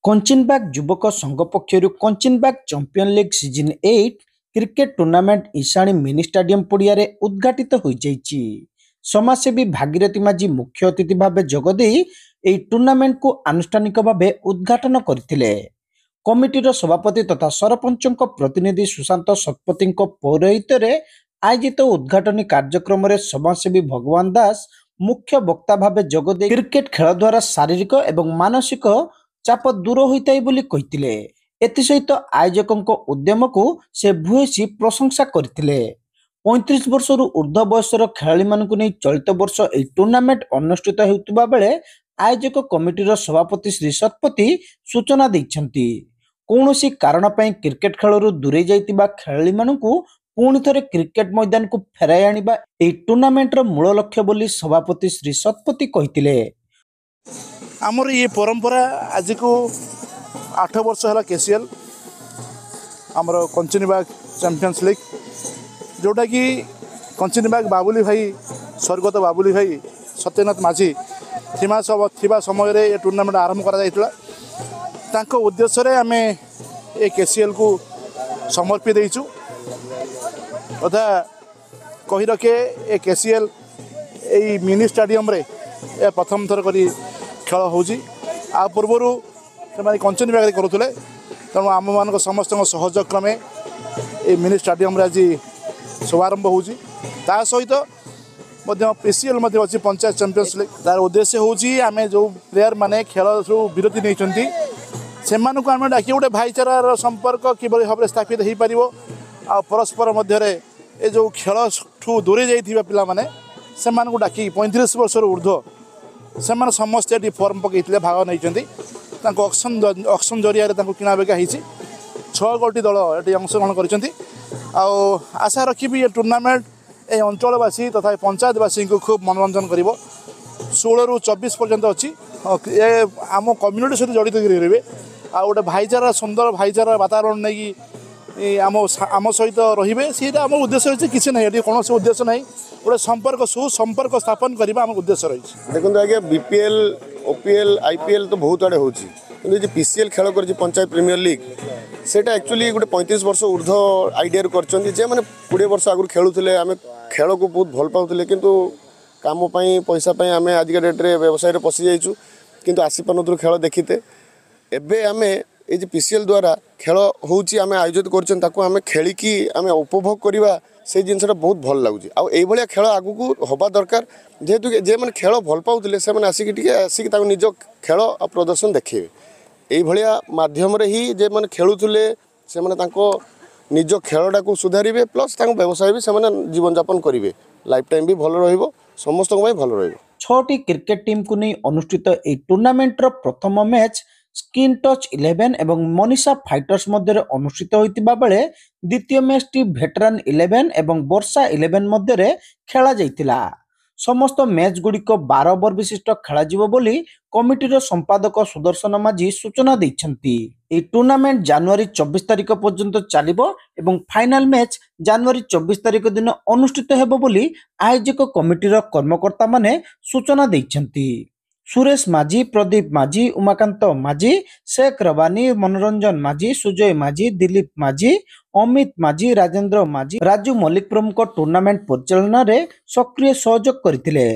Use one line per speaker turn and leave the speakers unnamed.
कंचिनबाग युवक संघ पक्षर Kanchinbag champion league season 8 cricket tournament ईशाणी मिनी स्टाडियम पड़िया उद्घाटित हो जाइछि। समाजसेवी भागीरथी माझी मुख्य अतिथि भाव जोगदे यह टूर्नामेंट को आनुष्ठानिक भाव उद्घाटन करथिले। कमिटीर सभापति तथा सरपंच प्रतिनिधि सुशांत शतपथी पौरोहित्य आयोजित उद्घाटनी कार्यक्रम में समाजसेवी भगवान दास मुख्य वक्ता भाव जोगदे क्रिकेट खेल द्वारा शारीरिक एवं मानसिक चाप दूर होता है। एसहित आयोजकों उद्यम को से भूयसी प्रशंसा करथिले। 35 वर्ष ऊर्ध्व बयसर खेलाड़ी मानकु नहीं चलित वर्ष यह टूर्नामेंट अनुष्ठित होउतबा बेले आयोजक कमिटीर सभापति श्री शतपथी सूचना दैछंती। कौनसी कारण पई क्रिकेट खेलरू दूरे जाइतिबा खेलाड़ी मानकु पुणी थरे क्रिकेट मैदान को फेराई आनिबा एही टूर्नामेंटर मूल लक्ष्य बोली सभापति श्री शतपथी कहिथिले।
आमर ये परंपरा आज को 8 वर्ष है केसीएल आमर कंचिनबाग चैंपियंस लीग जोटा कि कंचिनबाग बाबुली भाई स्वर्गत बाबुली भाई सत्यनाथ माझी थिबा समय ये टूर्नामेंट आरंभ करा उद्देश्य आम ये केसीएल को समर्पी देचु तथा कही रखे ये केसीएल यही मिनी स्टाडियम रे प्रथम थर करी खेल हो पूर्वर से कंचनबाग करुले तेणु आम मान समस्त सहयोग क्रमे ये मिनी स्टाडियम आज शुभारंभ होता सहित पीसीएल अच्छी पंचायत चैंपियंस लीग तार उद्देश्य होमें जो प्लेयर माने खेल विरति नहीं से आम डाक गोटे भाईचारार संपर्क किभली भाव स्थापित हो पार आ परस्पर मध्य ये जो खेल ठू दूरे जाइथिबा पिला माने से डाक 35 वर्ष ऊर्ध्व से समस्ते ये फर्म पकड़े भाग नहीं ऑक्शन जरिया किना बेका हो 6 गोटी दल ये अंशग्रहण कर आशा रखी ये टूर्नामेंट ये अंचलवासी तथा पंचायतवासी को खूब मनोरंजन कर 16 ରୁ 24 पर्यंत अच्छी आम कम्युनिटी सहित जड़ित रही आ गोटे भाईचारा सुंदर भाईचारा वातावरण नहीं आम सहित रे सी आम उद्देश्य किसी ना ये कौन उद्देश्य ना गोटे संपर्क सुसंपर्क स्थापन करने आम उद्देश्य रही।
देखो आज्ञा बीपीएल ओपीएल आईपीएल तो बहुत आड़े होती पीसीएल खेल कर पंचायत प्रीमियर लीग सेटा एक्चुअली गोटे 35 वर्ष ऊर्ध्व आइडिया कर मैंने 20 वर्ष आगुरी खेलुले आम खेल को बहुत भल पाते किंतु काम पैसा आम आजिका डेट्रे व्यवसाय पशि जाइचु किंतु आसी पार खेल देखीते एबे आम ये पीसीएल द्वारा खेल होची आम आयोजित कर खेलिकी आम उपभोग करवा से जिनसा बहुत भल लगुच आया खेल आगू को हवा दरकार जेहेतु जे मैंने खेल भल पाते से आसिक निज खेल प्रदर्शन देखिए यही मध्यम ही जे मैंने खेलुले से निज खेलटा को सुधारे प्लस व्यवसाय भी से जीवन यापन करेंगे लाइफ टाइम भी भल समस्त भल रही।
6टी क्रिकेट टीम को नहीं अनुष्ठित यह टूर्नामेंटर प्रथम मैच स्किन टच 11 एवं मनीषा फाइटर्स मध्य अनुष्ठित होता बेले द्वितीय मैच टी भेटरान 11 एवं वर्षा 11 मध्य खेला जाइतिला। समस्त मैच गुड़िक 12 ओवर विशिष्ट खेल बोली कमिटीर संपादक सुदर्शन माझी सूचना दैछंती। यह टूर्नामेंट जनवरी 24 तारिख पर्यंत चलिबो एवं फाइनल मैच जनवरी 24 तारिख दिन अनुष्ठित हेबो बोली आयोजक कमिटीर कर्मकर्ता माने सूचना दैछंती। सुरेश माझी, प्रदीप माझी, उमाकांत माझी, शेख रबानी, मनोरंजन माझी, सुजय माझी, दिलीप माझी, अमित माझी, राजेंद्र माझी, राजू मल्लिक प्रमुख टूर्नामेंट परिचालन में सक्रिय सहयोग करथिले।